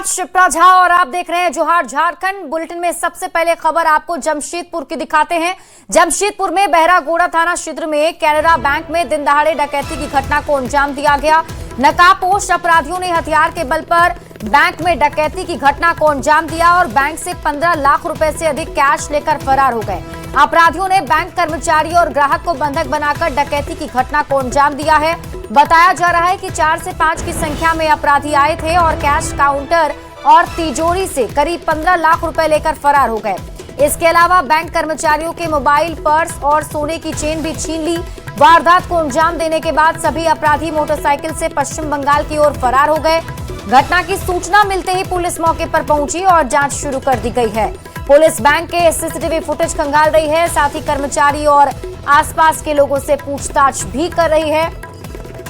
शिप्रा झा और आप देख रहे हैं जोहार झारखंड। बुलेटिन में सबसे पहले खबर आपको जमशेदपुर की दिखाते हैं। जमशेदपुर में बहरागोड़ा थाना क्षेत्र में कैनरा बैंक में दिन दहाड़े डकैती की घटना को अंजाम दिया गया। नकाबपोश अपराधियों ने हथियार के बल पर बैंक में डकैती की घटना को अंजाम दिया और बैंक से 15 लाख रुपए से अधिक कैश लेकर फरार हो गए। अपराधियों ने बैंक कर्मचारी और ग्राहक को बंधक बनाकर डकैती की घटना को अंजाम दिया है। बताया जा रहा है कि 4 से 5 की संख्या में अपराधी आए थे और कैश काउंटर और तिजोरी से करीब 15 लाख रुपए लेकर फरार हो गए। इसके अलावा बैंक कर्मचारियों के मोबाइल, पर्स और सोने की चेन भी छीन ली। वारदात को अंजाम देने के बाद सभी अपराधी मोटरसाइकिल से पश्चिम बंगाल की ओर फरार हो गए। घटना की सूचना मिलते ही पुलिस मौके पर पहुंची और जांच शुरू कर दी गई है। पुलिस बैंक के सीसीटीवी फुटेज खंगाल रही है, साथ ही कर्मचारी और आसपास के लोगों से पूछताछ भी कर रही है।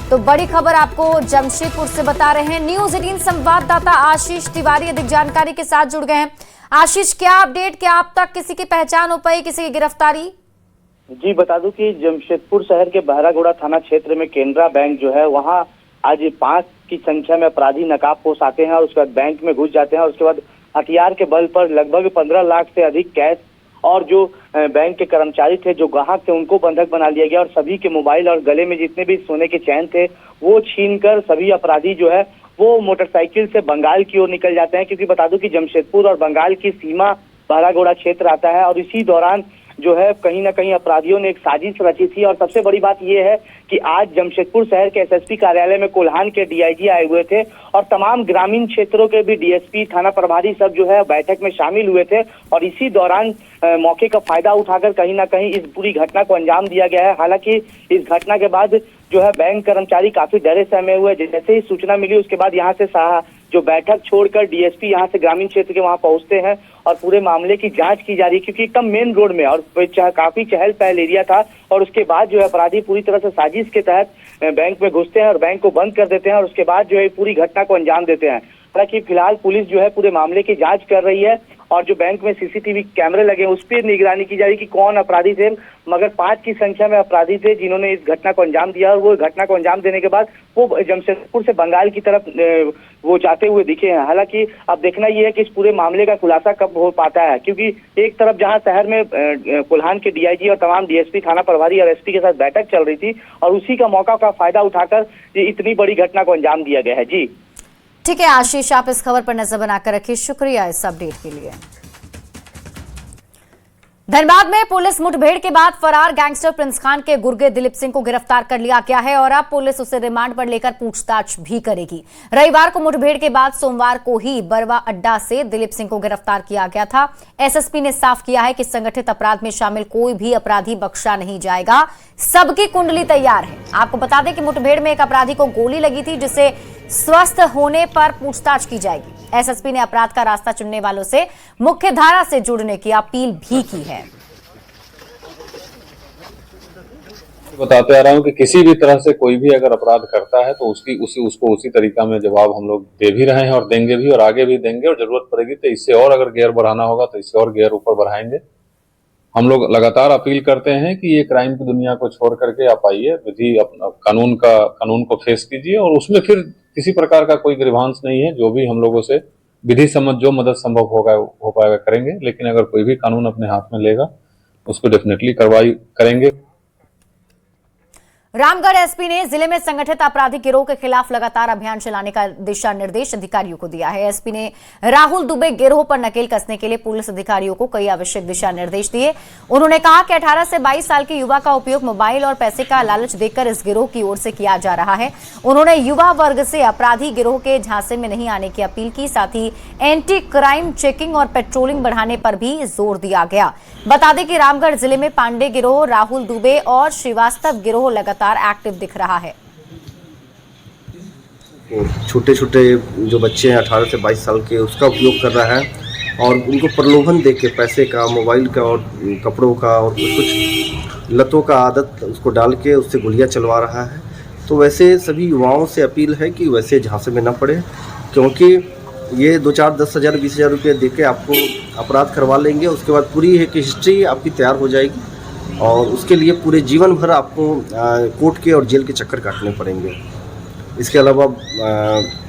तो बड़ी खबर आपको जमशेदपुर से बता रहे हैं। न्यूज़ 18 संवाददाता आशीष तिवारी अधिक जानकारी के साथ जुड़ गए हैं। आशीष, क्या अपडेट, क्या अब तक किसी की पहचान हो पाई, किसी की गिरफ्तारी? जी बता दूं कि जमशेदपुर शहर के बहरागोड़ा थाना क्षेत्र में केनरा बैंक जो है वहां आज 5 की संख्या में अपराधी नकाबपोश आते हैं और उसके बाद बैंक में घुस जाते हैं और उसके बाद हथियार के बल पर लगभग 15 लाख से अधिक कैश और जो बैंक के कर्मचारी थे, जो ग्राहक थे, उनको बंधक बना लिया गया और सभी के मोबाइल और गले में जितने भी सोने के चैन थे वो छीनकर सभी अपराधी जो है वो मोटरसाइकिल से बंगाल की ओर निकल जाते हैं। क्योंकि बता दूं कि जमशेदपुर और बंगाल की सीमा बहरागोड़ा क्षेत्र आता है और इसी दौरान जो है कहीं ना कहीं अपराधियों ने एक साजिश रची थी। और सबसे बड़ी बात यह है कि आज जमशेदपुर शहर के एसएसपी कार्यालय में कोल्हान के डीआईजी आए हुए थे और तमाम ग्रामीण क्षेत्रों के भी डीएसपी, थाना प्रभारी सब जो है बैठक में शामिल हुए थे और इसी दौरान मौके का फायदा उठाकर कहीं ना कहीं इस पूरी घटना को अंजाम दिया गया है। हालांकि इस घटना के बाद जो है बैंक कर्मचारी काफी डरे सहमे हुए। जैसे ही सूचना मिली उसके बाद यहाँ से जो बैठक छोड़कर डीएसपी यहाँ से ग्रामीण क्षेत्र के वहाँ पहुँचते हैं और पूरे मामले की जांच की जा रही है। क्योंकि एकदम मेन रोड में और काफी चहल पहल एरिया था और उसके बाद जो है अपराधी पूरी तरह से साजिश के तहत बैंक में घुसते हैं और बैंक को बंद कर देते हैं और उसके बाद जो है पूरी घटना को अंजाम देते हैं। हालांकि फिलहाल पुलिस जो है पूरे मामले की जांच कर रही है और जो बैंक में सीसीटीवी कैमरे लगे उस पर निगरानी की जा रही है कि कौन अपराधी थे। मगर 5 की संख्या में अपराधी थे जिन्होंने इस घटना को अंजाम दिया और वो घटना को अंजाम देने के बाद वो जमशेदपुर से बंगाल की तरफ वो जाते हुए दिखे हैं। हालांकि अब देखना ये है कि इस पूरे मामले का खुलासा कब हो पाता है, क्योंकि एक तरफ जहां शहर में कोल्हान के डीआईजी और तमाम डीएसपी, थाना प्रभारी और एसपी के साथ बैठक चल रही थी और उसी का मौका का फायदा उठाकर इतनी बड़ी घटना को अंजाम दिया गया है। जी ठीक है आशीष, आप इस खबर पर नजर बनाकर रखिए। शुक्रिया इस अपडेट के लिए। धनबाद में पुलिस मुठभेड़ के बाद फरार गैंगस्टर प्रिंस खान के गुर्गे दिलीप सिंह को गिरफ्तार कर लिया गया है और अब पुलिस उसे रिमांड पर लेकर पूछताछ भी करेगी। रविवार को मुठभेड़ के बाद सोमवार को ही बरवा अड्डा से दिलीप सिंह को गिरफ्तार किया गया था। एसएसपी ने साफ किया है कि संगठित अपराध में शामिल कोई भी अपराधी बख्शा नहीं जाएगा, सबकी कुंडली तैयार है। आपको बता दें कि मुठभेड़ में एक अपराधी को गोली लगी थी जिसे स्वस्थ होने पर पूछताछ की जाएगी। एसएसपी ने अपराध का रास्ता चुनने वालों से मुख्य धारा से जुड़ने की अपील भी की है। बताते आ रहा हूं कि किसी भी तरह से कोई भी अगर अपराध करता है तो उसको उसी तरीका में जवाब हम लोग दे भी रहे हैं और देंगे भी और आगे भी देंगे और जरूरत पड़ेगी तो इससे और अगर गियर बढ़ाना होगा तो इससे और गियर ऊपर बढ़ाएंगे। हम लोग लगातार अपील करते हैं कि ये क्राइम की दुनिया को छोड़ करके आप आइए, विधि कानून को फेस कीजिए और उसमें फिर किसी प्रकार का कोई ग्रीवांस नहीं है। जो भी हम लोगों से विधि सम्मत जो मदद संभव हो पाएगा करेंगे, लेकिन अगर कोई भी कानून अपने हाथ में लेगा उसको डेफिनेटली कार्रवाई करेंगे। रामगढ़ एसपी ने जिले में संगठित आपराधिक गिरोह के खिलाफ लगातार अभियान चलाने का दिशा निर्देश अधिकारियों को दिया है। एसपी ने राहुल दुबे गिरोह पर नकेल कसने के लिए पुलिस अधिकारियों को कई आवश्यक दिशा निर्देश दिए। उन्होंने कहा कि 18 से 22 साल के युवा का उपयोग मोबाइल और पैसे का लालच देकर इस गिरोह की ओर से किया जा रहा है। उन्होंने युवा वर्ग से अपराधी गिरोह के झांसे में नहीं आने की अपील की। साथ ही एंटी क्राइम चेकिंग और पेट्रोलिंग बढ़ाने पर भी जोर दिया गया। बता दें कि रामगढ़ जिले में पांडे गिरोह, राहुल दुबे और श्रीवास्तव गिरोह लगातार एक्टिव दिख रहा है। छोटे छोटे जो बच्चे हैं 18 से 22 साल के उसका उपयोग कर रहा है और उनको प्रलोभन देके पैसे का, मोबाइल का और कपड़ों का और कुछ लतों का आदत उसको डाल के उससे गोलियां चलवा रहा है। तो वैसे सभी युवाओं से अपील है कि वैसे झांसे में न पड़े, क्योंकि ये 2-4, 10,000, 20,000 रुपये दे के आपको अपराध करवा लेंगे। उसके बाद पूरी एक हिस्ट्री आपकी तैयार हो जाएगी और उसके लिए पूरे जीवन भर आपको कोर्ट के और जेल के चक्कर काटने पड़ेंगे। इसके अलावा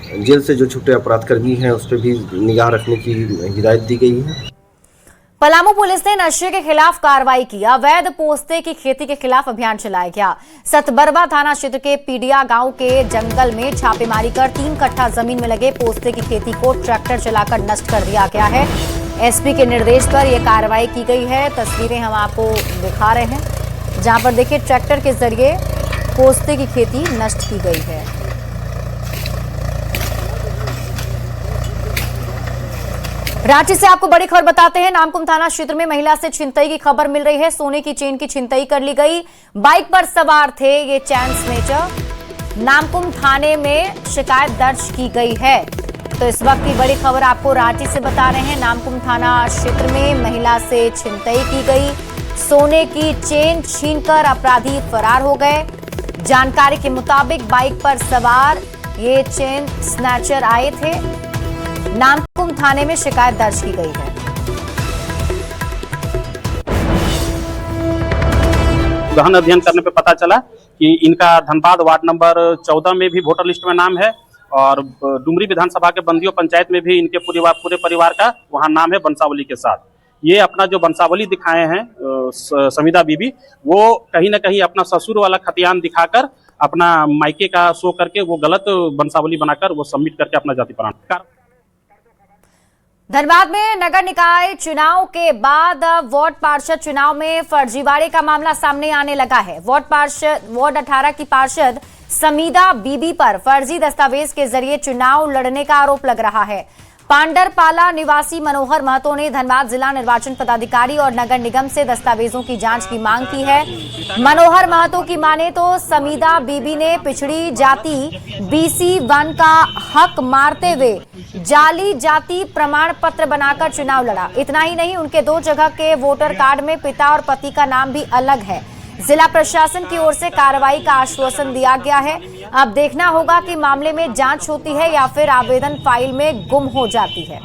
जेल से जो छूटे अपराधकर्मी हैं उस पर भी निगाह रखने की हिदायत दी गई है। पलामू पुलिस ने नशे के खिलाफ कार्रवाई की। अवैध पोस्ते की खेती के खिलाफ अभियान चलाया गया। सतबरवा थाना क्षेत्र के पीडिया गांव के जंगल में छापेमारी कर 3 कट्ठा जमीन में लगे पोस्ते की खेती को ट्रैक्टर चलाकर नष्ट कर दिया गया है। एसपी के निर्देश पर यह कार्रवाई की गई है। तस्वीरें हम आपको दिखा रहे हैं, जहां पर देखिए ट्रैक्टर के जरिए पोस्ते की खेती नष्ट की गई है। रांची से आपको बड़ी खबर बताते हैं। नामकुम थाना क्षेत्र में महिला से छिनतई की खबर मिल रही है। सोने की चेन की छिनतई कर ली गई। बाइक पर सवार थे ये चैन स्नेचर। नामकुम थाने में शिकायत दर्ज की गई है। तो इस वक्त की बड़ी खबर आपको रांची से बता रहे हैं। नामकुम थाना क्षेत्र में महिला से छिनतई की गई। सोने की चेन छीनकर अपराधी फरार हो गए। जानकारी के मुताबिक बाइक पर सवार ये चेन स्नैचर आए थे। नामकुम थाने में शिकायत दर्ज की गई है। गहन अध्ययन करने पे पता चला कि इनका धनबाद वार्ड नंबर 14 में भी वोटर लिस्ट में नाम है और डुमरी विधानसभा के बंदियों पंचायत में भी इनके पूरे परिवार का वहां नाम है वंशावली के साथ। ये अपना जो वंशावली दिखाए हैं समीदा बीबी, वो कहीं ना कहीं अपना ससुर वाला खतियान दिखाकर अपना मायके का शो करके वो गलत वंशावली बनाकर वो सबमिट करके अपना जाति प्रमाण। धनबाद में नगर निकाय चुनाव के बाद वार्ड पार्षद चुनाव में फर्जीवाड़े का मामला सामने आने लगा है। वार्ड 18 की पार्षद समीदा बीबी पर फर्जी दस्तावेज के जरिए चुनाव लड़ने का आरोप लग रहा है। पांडरपाला निवासी मनोहर महतो ने धनबाद जिला निर्वाचन पदाधिकारी और नगर निगम से दस्तावेजों की जांच की मांग की है। मनोहर महतो की माने तो समीदा बीबी ने पिछड़ी जाति BC1 का हक मारते हुए जाली जाति प्रमाण पत्र बनाकर चुनाव लड़ा। इतना ही नहीं, उनके 2 जगह के वोटर कार्ड में पिता और पति का नाम भी अलग है। जिला प्रशासन की ओर से कार्रवाई का आश्वासन दिया गया है। अब देखना होगा कि मामले में जांच होती है या फिर आवेदन फाइल में गुम हो जाती है।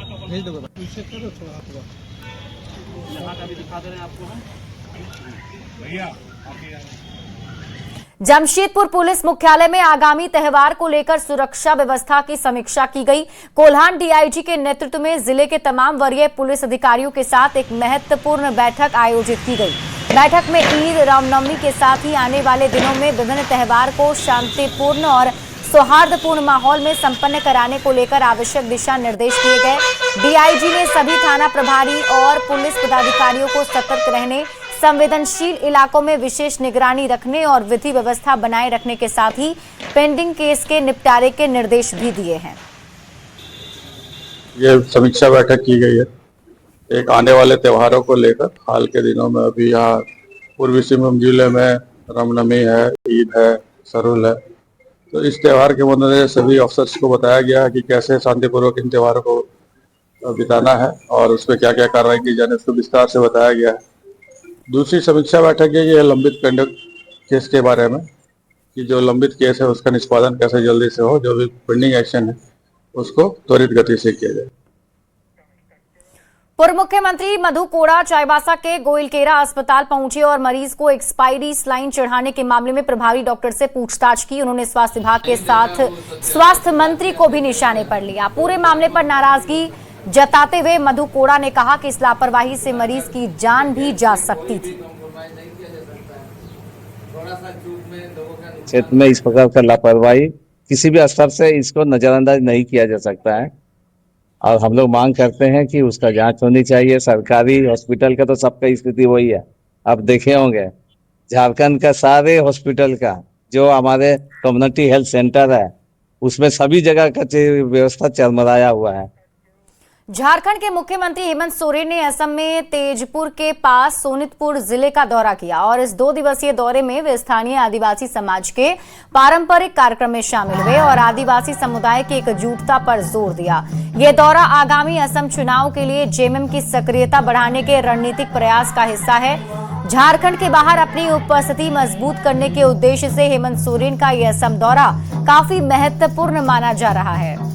जमशेदपुर पुलिस मुख्यालय में आगामी त्योहार को लेकर सुरक्षा व्यवस्था की समीक्षा की गई। कोल्हान डीआईजी के नेतृत्व में जिले के तमाम वरीय पुलिस अधिकारियों के साथ एक महत्वपूर्ण बैठक आयोजित की गई। बैठक में ईद, रामनवमी के साथ ही आने वाले दिनों में विभिन्न त्योहार को शांतिपूर्ण और सौहार्दपूर्ण माहौल में संपन्न कराने को लेकर आवश्यक दिशा निर्देश दिए गए। डीआईजी ने सभी थाना प्रभारी और पुलिस पदाधिकारियों को सतर्क रहने, संवेदनशील इलाकों में विशेष निगरानी रखने और विधि व्यवस्था बनाए रखने के साथ ही पेंडिंग केस के निपटारे के निर्देश भी दिए हैं। ये समीक्षा बैठक की गई है एक आने वाले त्योहारों को लेकर। हाल के दिनों में अभी यहाँ पूर्वी सिंहभूम जिले में रामनवमी है, ईद है, सरुल है, तो इस त्योहार के मद्देनजर सभी अफसर्स को बताया गया कि कैसे शांतिपूर्वक इन त्योहारों को बिताना है और उसमें क्या क्या कार्रवाई की जाने उसको विस्तार से बताया गया है। दूसरी समीक्षा बैठक ये लंबित केस के बारे में कि जो लंबित केस है उसका निष्पादन कैसे जल्दी से हो, जो भी पेंडिंग एक्शन है उसको त्वरित गति से किया जाए। पूर्व मुख्यमंत्री मधु कोड़ा चाईबासा के गोइलकेरा अस्पताल पहुंचे और मरीज को एक्सपायरी स्लाइन चढ़ाने के मामले में प्रभारी डॉक्टर से पूछताछ की। उन्होंने स्वास्थ्य विभाग के साथ स्वास्थ्य मंत्री को भी निशाने पर लिया। पूरे मामले पर नाराजगी जताते हुए मधु कोड़ा ने कहा कि इस लापरवाही से मरीज की जान भी जा सकती थी। क्षेत्र में इस प्रकार का लापरवाही किसी भी स्तर से इसको नजरअंदाज नहीं किया जा सकता है और हम लोग मांग करते हैं कि उसका जांच होनी चाहिए। सरकारी हॉस्पिटल का तो सबका स्थिति वही है। अब देखे होंगे झारखंड का सारे हॉस्पिटल का जो हमारे कम्युनिटी हेल्थ सेंटर है उसमें सभी जगह का व्यवस्था चरमराया हुआ है। झारखंड के मुख्यमंत्री हेमंत सोरेन ने असम में तेजपुर के पास सोनितपुर जिले का दौरा किया और इस 2 दिवसीय दौरे में वे स्थानीय आदिवासी समाज के पारंपरिक कार्यक्रम में शामिल हुए और आदिवासी समुदाय की एकजुटता पर जोर दिया। ये दौरा आगामी असम चुनाव के लिए जेएमएम की सक्रियता बढ़ाने के रणनीतिक प्रयास का हिस्सा है। झारखंड के बाहर अपनी उपस्थिति मजबूत करने के उद्देश्य से हेमंत सोरेन का यह असम दौरा काफी महत्वपूर्ण माना जा रहा है।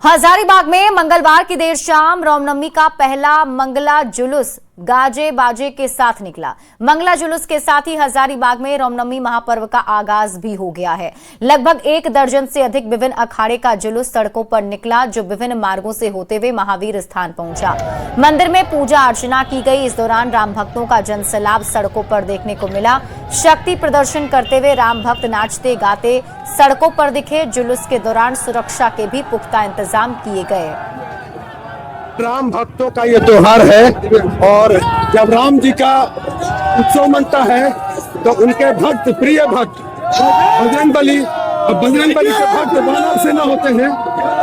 हजारीबाग में मंगलवार की देर शाम रामनवमी का पहला मंगला जुलूस गाजे बाजे के साथ निकला। मंगला जुलूस के साथ ही हजारीबाग में रामनवमी महापर्व का आगाज भी हो गया है। लगभग 1 दर्जन से अधिक विभिन्न अखाड़े का जुलूस सड़कों पर निकला, जो विभिन्न मार्गों से होते हुए महावीर स्थान पहुंचा। मंदिर में पूजा अर्चना की गई। इस दौरान राम भक्तों का जनसैलाब सड़कों पर देखने को मिला। शक्ति प्रदर्शन करते हुए राम भक्त नाचते गाते सड़कों पर दिखे। जुलूस के दौरान सुरक्षा के भी पुख्ता इंतजाम किए गए। राम भक्तों का ये त्योहार है और जब राम जी का उत्सव मनता है तो उनके भक्त, प्रिय भक्त बजरंगबली के भक्त वानर सेना होते हैं।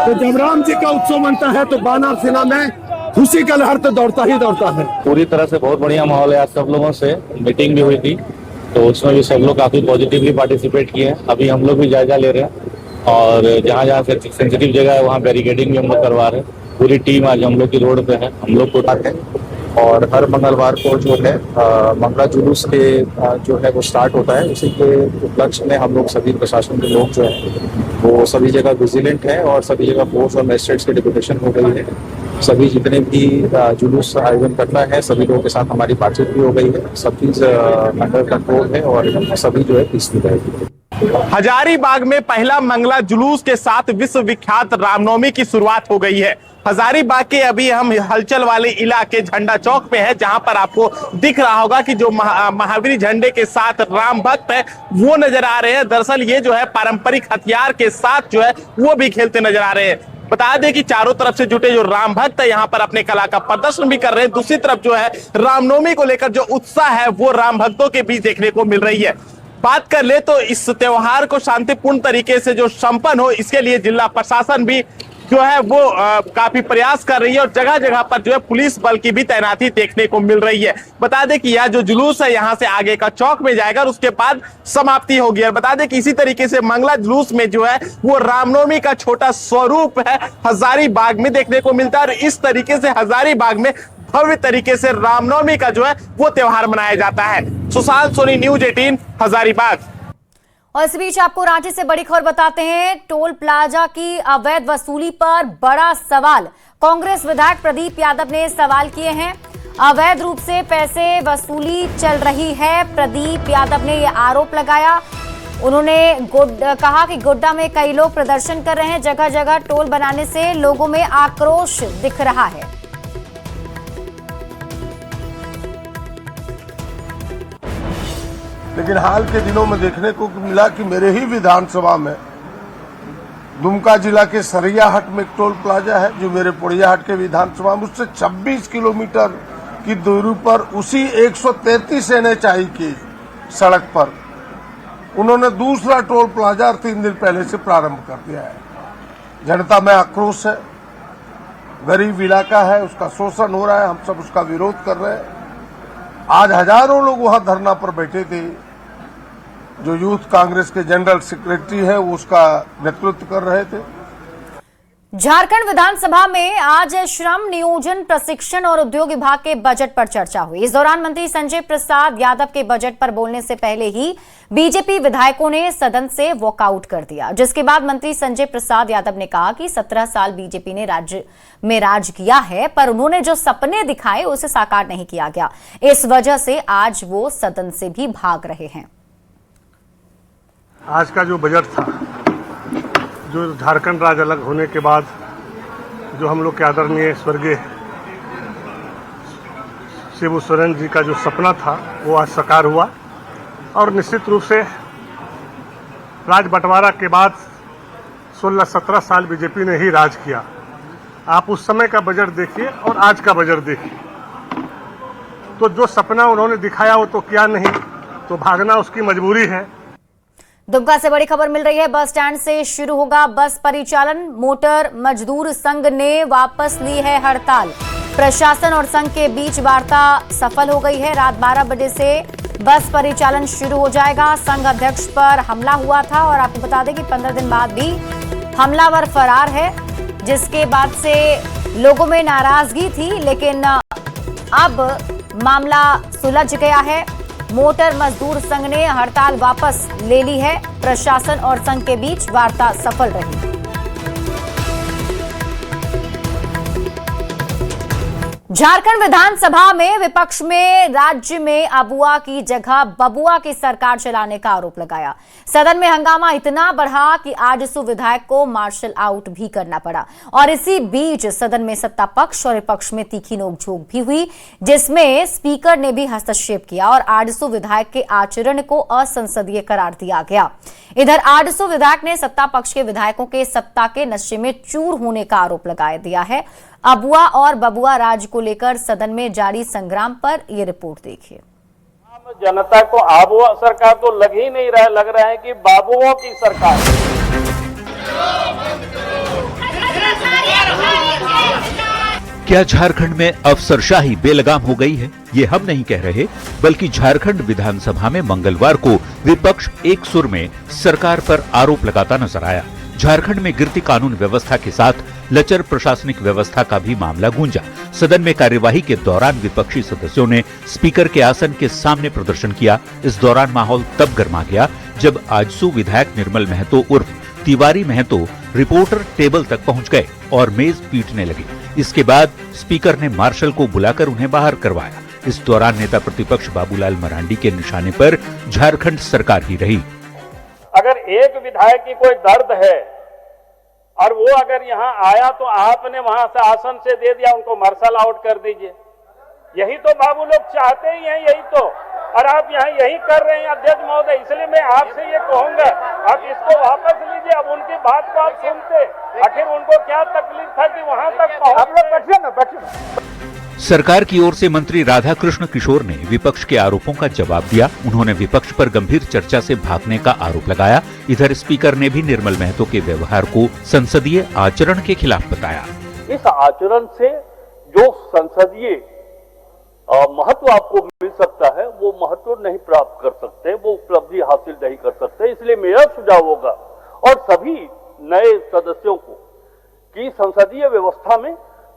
तो जब राम जी का उत्सव मनता है तो वानर सेना में खुशी का लहर तो दौड़ता ही दौड़ता है। पूरी तरह से बहुत बढ़िया माहौल है। आज सब लोगों से मीटिंग भी हुई थी तो उसमें भी सब लोग काफी पॉजिटिवली पार्टिसिपेट किए हैं। अभी हम लोग भी जायजा ले रहे हैं और जहाँ जहाँ सेंसिटिव जगह है वहाँ बैरिकेडिंग भी हम लोग करवा रहे हैं। पूरी टीम आज हम लोग की रोड पे है, हम लोग को उठाते हैं और हर मंगलवार को जो है मंगला जुलूस के जो है वो स्टार्ट होता है। उसी के उपलक्ष्य में हम लोग सभी प्रशासन के लोग जो है वो सभी जगह विजिलेंट है और सभी जगह फोर्स और मजिस्ट्रेट्स की डेपुटेशन हो गई है। सभी जितने भी जुलूस आयोजन करना है सभी लोगों के साथ हमारी बातचीत भी हो गई है। सब चीज अंडर कंट्रोल है और सभी जो है पीसफुल रहेगी। हजारीबाग में पहला मंगला जुलूस के साथ विश्व विख्यात रामनवमी की शुरुआत हो गई है। हजारीबाग के अभी हम हलचल वाले इलाके झंडा चौक पे है, जहां पर आपको दिख रहा होगा कि जो महावीर झंडे के साथ राम भक्त है वो नजर आ रहे हैं। दरअसल ये जो है पारंपरिक हथियार के साथ जो है वो भी खेलते नजर आ रहे हैं। बता दें कि चारों तरफ से जुटे जो राम भक्त है यहाँ पर अपने कला का प्रदर्शन भी कर रहे हैं। दूसरी तरफ जो है रामनवमी को लेकर जो उत्साह है वो राम भक्तों के बीच देखने को मिल रही है। बात कर ले तो इस त्योहार को शांतिपूर्ण तरीके से जो संपन्न हो इसके लिए जिला प्रशासन भी जो है वो काफी प्रयास कर रही है और जगह जगह पर जो है पुलिस बल की भी तैनाती देखने को मिल रही है। बता दें कि यह जो जुलूस है यहाँ से आगे का चौक में जाएगा और उसके बाद समाप्ति होगी। और बता दें कि इसी तरीके से मंगला जुलूस में जो है वो रामनवमी का छोटा स्वरूप है हजारीबाग में देखने को मिलता है और इस तरीके से हजारीबाग में भव्य तरीके से रामनवमी का जो है वो त्योहार मनाया जाता है। सुशांत सोनी, न्यूज 18, हजारीबाग। और इस बीच आपको रांची से बड़ी खबर बताते हैं। टोल प्लाजा की अवैध वसूली पर बड़ा सवाल। कांग्रेस विधायक प्रदीप यादव ने सवाल किए हैं। अवैध रूप से पैसे वसूली चल रही है। प्रदीप यादव ने यह आरोप लगाया। उन्होंने कहा कि गोड्डा में कई लोग प्रदर्शन कर रहे हैं। जगह जगह टोल बनाने से लोगों में आक्रोश दिख रहा है। लेकिन हाल के दिनों में देखने को मिला कि मेरे ही विधानसभा में दुमका जिला के सरियाहाट में एक टोल प्लाजा है जो मेरे पोड़ियाहाट के विधानसभा में उससे 26 किलोमीटर की दूरी पर उसी 133 NHI की सड़क पर उन्होंने दूसरा टोल प्लाजा 3 दिन पहले से प्रारंभ कर दिया है। जनता में आक्रोश है, गरीब इलाका है, उसका शोषण हो रहा है, हम सब उसका विरोध कर रहे हैं। आज हजारों लोग वहां धरना पर बैठे थे। जो यूथ कांग्रेस के जनरल सेक्रेटरी है वो उसका नेतृत्व कर रहे थे। झारखंड विधानसभा में आज श्रम नियोजन प्रशिक्षण और उद्योग विभाग के बजट पर चर्चा हुई। इस दौरान मंत्री संजय प्रसाद यादव के बजट पर बोलने से पहले ही बीजेपी विधायकों ने सदन से वॉकआउट कर दिया, जिसके बाद मंत्री संजय प्रसाद यादव ने कहा कि 17 साल बीजेपी ने राज्य में राज किया है, पर उन्होंने जो सपने दिखाए उसे साकार नहीं किया गया। इस वजह से आज वो सदन से भी भाग रहे हैं। आज का जो बजट था, जो झारखंड राज्य अलग होने के बाद जो हम लोग के आदरणीय स्वर्गीय शिबू सोरेन जी का जो सपना था वो आज साकार हुआ। और निश्चित रूप से राज बंटवारा के बाद 16-17 साल बीजेपी ने ही राज किया। आप उस समय का बजट देखिए और आज का बजट देखिए, तो जो सपना उन्होंने दिखाया वो तो किया नहीं, तो भागना उसकी मजबूरी है। दुमका से बड़ी खबर मिल रही है। बस स्टैंड से शुरू होगा बस परिचालन। मोटर मजदूर संघ ने वापस ली है हड़ताल। प्रशासन और संघ के बीच वार्ता सफल हो गई है। रात 12 बजे से बस परिचालन शुरू हो जाएगा। संघ अध्यक्ष पर हमला हुआ था और आपको बता दें कि 15 दिन बाद भी हमलावर फरार है, जिसके बाद से लोगों में नाराजगी थी, लेकिन अब मामला सुलझ गया है। मोटर मजदूर संघ ने हड़ताल वापस ले ली है। प्रशासन और संघ के बीच वार्ता सफल रही। झारखंड विधानसभा में विपक्ष में राज्य में अबुआ की जगह बबुआ की सरकार चलाने का आरोप लगाया। सदन में हंगामा इतना बढ़ा कि आजसू विधायक को मार्शल आउट भी करना पड़ा और इसी बीच सदन में सत्ता पक्ष और विपक्ष में तीखी नोकझोंक भी हुई, जिसमें स्पीकर ने भी हस्तक्षेप किया और आजसू विधायक के आचरण को असंसदीय करार दिया गया। इधर आजसू विधायक ने सत्ता पक्ष के विधायकों के सत्ता के नशे में चूर होने का आरोप लगा दिया है। अबुआ और बबुआ राज को लेकर सदन में जारी संग्राम पर यह रिपोर्ट देखिए। जनता को आबुआ सरकार तो लग ही नहीं रहा, लग रहा है कि बाबुओं की सरकार। क्या झारखंड में अफसरशाही बेलगाम हो गई है? ये हम नहीं कह रहे, बल्कि झारखंड विधानसभा में मंगलवार को विपक्ष एक सुर में सरकार पर आरोप लगाता नजर आया। झारखंड में गिरती कानून व्यवस्था के साथ लचर प्रशासनिक व्यवस्था का भी मामला गूंजा। सदन में कार्यवाही के दौरान विपक्षी सदस्यों ने स्पीकर के आसन के सामने प्रदर्शन किया। इस दौरान माहौल तब गर्मा गया जब आजसू विधायक निर्मल महतो उर्फ तिवारी महतो रिपोर्टर टेबल तक पहुंच गए और मेज पीटने लगे। इसके बाद स्पीकर ने मार्शल को बुलाकर उन्हें बाहर करवाया। इस दौरान नेता प्रतिपक्ष बाबूलाल मरांडी के निशाने पर झारखंड सरकार ही रही। अगर एक विधायक की कोई दर्द है और वो अगर यहाँ आया तो आपने वहां से आसन से दे दिया, उनको मार्शल आउट कर दीजिए। यही तो बाबू लोग चाहते ही हैं, यही तो। और आप यहाँ यही कर रहे हैं अध्यक्ष महोदय। इसलिए मैं आपसे ये कहूंगा, आप इसको वापस लीजिए। अब उनकी बात को आप सुनते, आखिर उनको क्या तकलीफ था कि वहां तक पहुंच। आप लोग बैठिए ना, बैठिए। सरकार की ओर से मंत्री राधाकृष्ण किशोर ने विपक्ष के आरोपों का जवाब दिया। उन्होंने विपक्ष पर गंभीर चर्चा से भागने का आरोप लगाया। इधर स्पीकर ने भी निर्मल महतो के व्यवहार को संसदीय आचरण के खिलाफ बताया। इस आचरण से जो संसदीय महत्व आपको मिल सकता है, वो महत्व नहीं प्राप्त कर सकते, वो उपलब्धि हासिल नहीं कर सकते। इसलिए मेरा सुझाव होगा और सभी नए सदस्यों को कि संसदीय व्यवस्था में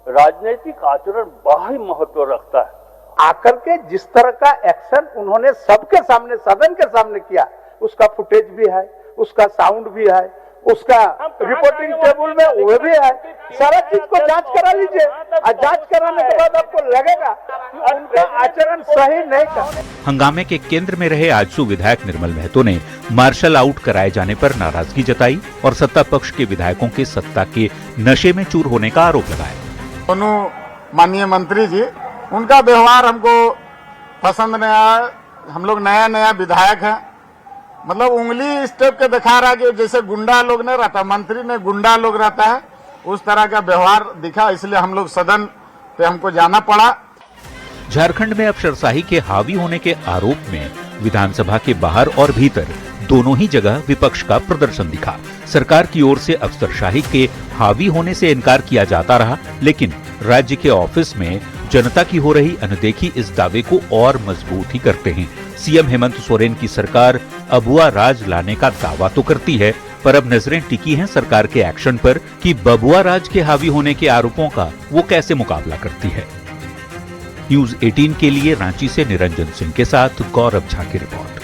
राजनीतिक आचरण बड़ा ही महत्व रखता है। आकर के जिस तरह का एक्शन उन्होंने सबके सामने, सदन के सामने किया, उसका फुटेज भी है, उसका साउंड भी है, उसका रिपोर्टिंग टेबल में वो भी है। सारा चीज को जांच करा लीजिए और जांच कराने के बाद आपको लगेगा कि उनका आचरण सही नहीं था। हंगामे के केंद्र में रहे आजसू विधायक निर्मल महतो ने मार्शल आउट कराए जाने पर नाराजगी जताई और सत्ता पक्ष के विधायकों के सत्ता के नशे में चूर होने का आरोप लगाया। दोनों माननीय मंत्री जी, उनका व्यवहार हमको पसंद नहीं आया। हम लोग नया नया विधायक हैं, मतलब उंगली इस टाइप के दिखा रहा है कि जैसे गुंडा लोग नहीं रहता, मंत्री ने गुंडा लोग रहता है, उस तरह का व्यवहार दिखा। इसलिए हम लोग सदन पे हमको जाना पड़ा। झारखंड में अफसरशाही के हावी होने के आरोप में विधानसभा के बाहर और भीतर दोनों ही जगह विपक्ष का प्रदर्शन दिखा। सरकार की ओर से अफसरशाही के हावी होने से इनकार किया जाता रहा, लेकिन राज्य के ऑफिस में जनता की हो रही अनदेखी इस दावे को और मजबूत ही करते हैं। सीएम हेमंत सोरेन की सरकार अबुआ राज लाने का दावा तो करती है, पर अब नजरें टिकी हैं सरकार के एक्शन पर कि बबुआ राज के हावी होने के आरोपों का वो कैसे मुकाबला करती है। न्यूज 18 के लिए रांची से निरंजन सिंह के साथ गौरव झा की रिपोर्ट।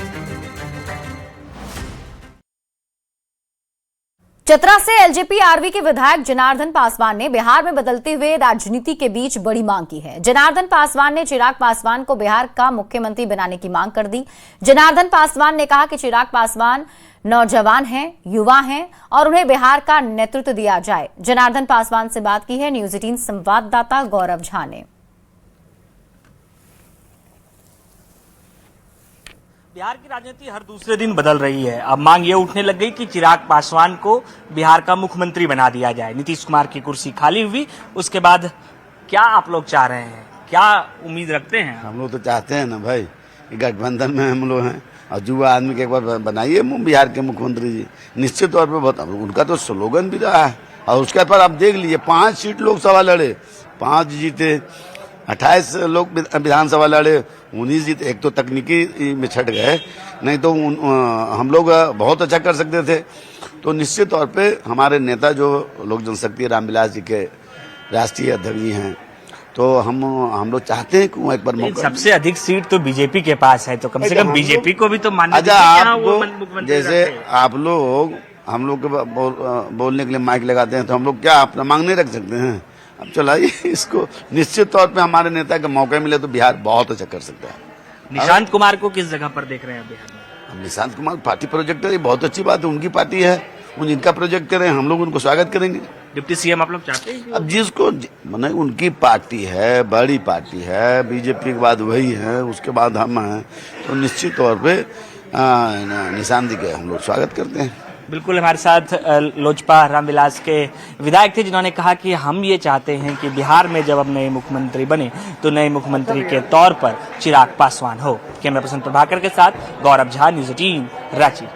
चतरा से एलजेपी आरवी के विधायक जनार्दन पासवान ने बिहार में बदलते हुए राजनीति के बीच बड़ी मांग की है। जनार्दन पासवान ने चिराग पासवान को बिहार का मुख्यमंत्री बनाने की मांग कर दी। जनार्दन पासवान ने कहा कि चिराग पासवान नौजवान हैं, युवा हैं और उन्हें बिहार का नेतृत्व दिया जाए। जनार्दन पासवान से बात की है न्यूज 18 संवाददाता गौरव झा ने। बिहार की राजनीति हर दूसरे दिन बदल रही है। अब मांग ये उठने लग गई कि चिराग पासवान को बिहार का मुख्यमंत्री बना दिया जाए। नीतीश कुमार की कुर्सी खाली हुई, उसके बाद क्या आप लोग चाह रहे हैं, क्या उम्मीद रखते हैं? हम लोग तो चाहते हैं ना भाई, गठबंधन में हम लोग हैं और युवा आदमी के एक बार बनाइए बिहार के मुख्यमंत्री जी। निश्चित तौर पर उनका तो स्लोगन भी रहा है और उसके बाद आप देख लीजिए 5 सीट लोकसभा लड़े, 5 जीते, 28 लोग विधानसभा लड़े, 19 जीते। एक तो तकनीकी में छट गए, नहीं तो हम लोग बहुत अच्छा कर सकते थे। तो निश्चित तौर पे हमारे नेता जो लोक जनशक्ति रामविलास जी के राष्ट्रीय अध्यक्ष जी हैं, तो हम लोग चाहते हैं कि वो एक बार मौका। सबसे अधिक सीट तो बीजेपी के पास है, तो कम से कम बीजेपी को भी तो मानना चाहिए। आप जैसे आप लोग हम लोग के बोलने के लिए माइक लगाते हैं, तो हम लोग क्या अपना मांग नहीं रख सकते हैं? अब चलाइए इसको। निश्चित तौर पे हमारे नेता का मौका मिले तो बिहार बहुत अच्छा कर सकता है। निशांत कुमार को किस जगह पर देख रहे हैं बिहार में? अब निशांत कुमार पार्टी प्रोजेक्ट है, ये बहुत अच्छी बात है, उनकी पार्टी है, उनका प्रोजेक्ट करें, हम लोग उनको स्वागत करेंगे। डिप्टी सीएम आप लोग चाहते हैं? अब जिसको माने उनकी पार्टी है, बड़ी पार्टी है, बीजेपी के बाद वही है, उसके बाद हम हैं, तो निश्चित तौर पे निशांत जी का हम लोग स्वागत करते हैं। बिल्कुल, हमारे साथ लोजपा रामविलास के विधायक थे जिन्होंने कहा कि हम ये चाहते हैं कि बिहार में जब अब नए मुख्यमंत्री बने तो नए मुख्यमंत्री के तौर पर चिराग पासवान हो। कैमरा पर्सन प्रभाकर के साथ गौरव झा, न्यूज़ 18 रांची।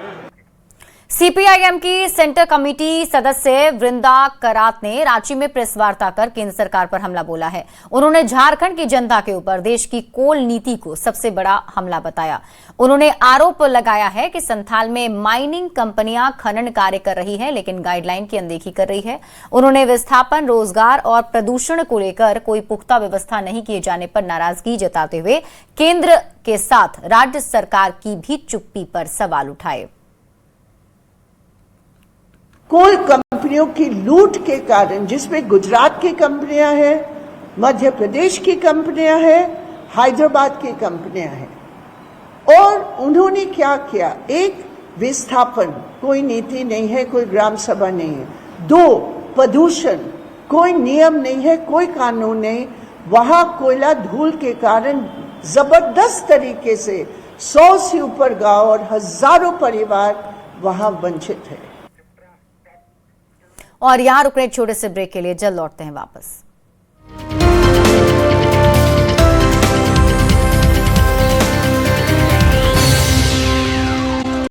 सीपीआईएम की सेंटर कमेटी सदस्य वृंदा करात ने रांची में प्रेस वार्ता कर केंद्र सरकार पर हमला बोला है। उन्होंने झारखंड की जनता के ऊपर देश की कोल नीति को सबसे बड़ा हमला बताया। उन्होंने आरोप लगाया है कि संथाल में माइनिंग कंपनियां खनन कार्य कर रही है लेकिन गाइडलाइन की अनदेखी कर रही है। उन्होंने विस्थापन, रोजगार और प्रदूषण को लेकर कोई पुख्ता व्यवस्था नहीं किए जाने पर नाराजगी जताते हुए केंद्र के साथ राज्य सरकार की भी चुप्पी पर सवाल उठाए। कोल कंपनियों की लूट के कारण, जिसमें गुजरात की कंपनियां हैं, मध्य प्रदेश की कंपनियां हैं, हैदराबाद की कंपनियां हैं, और उन्होंने क्या किया? एक, विस्थापन, कोई नीति नहीं है, कोई ग्राम सभा नहीं है। 2, प्रदूषण, कोई नियम नहीं है, कोई कानून नहीं। वहां कोयला धूल के कारण जबरदस्त तरीके से 100 से ऊपर गांव और हजारों परिवार वहां वंचित है। और यहां रुकने एक छोटे से ब्रेक के लिए जल्द लौटते हैं वापस।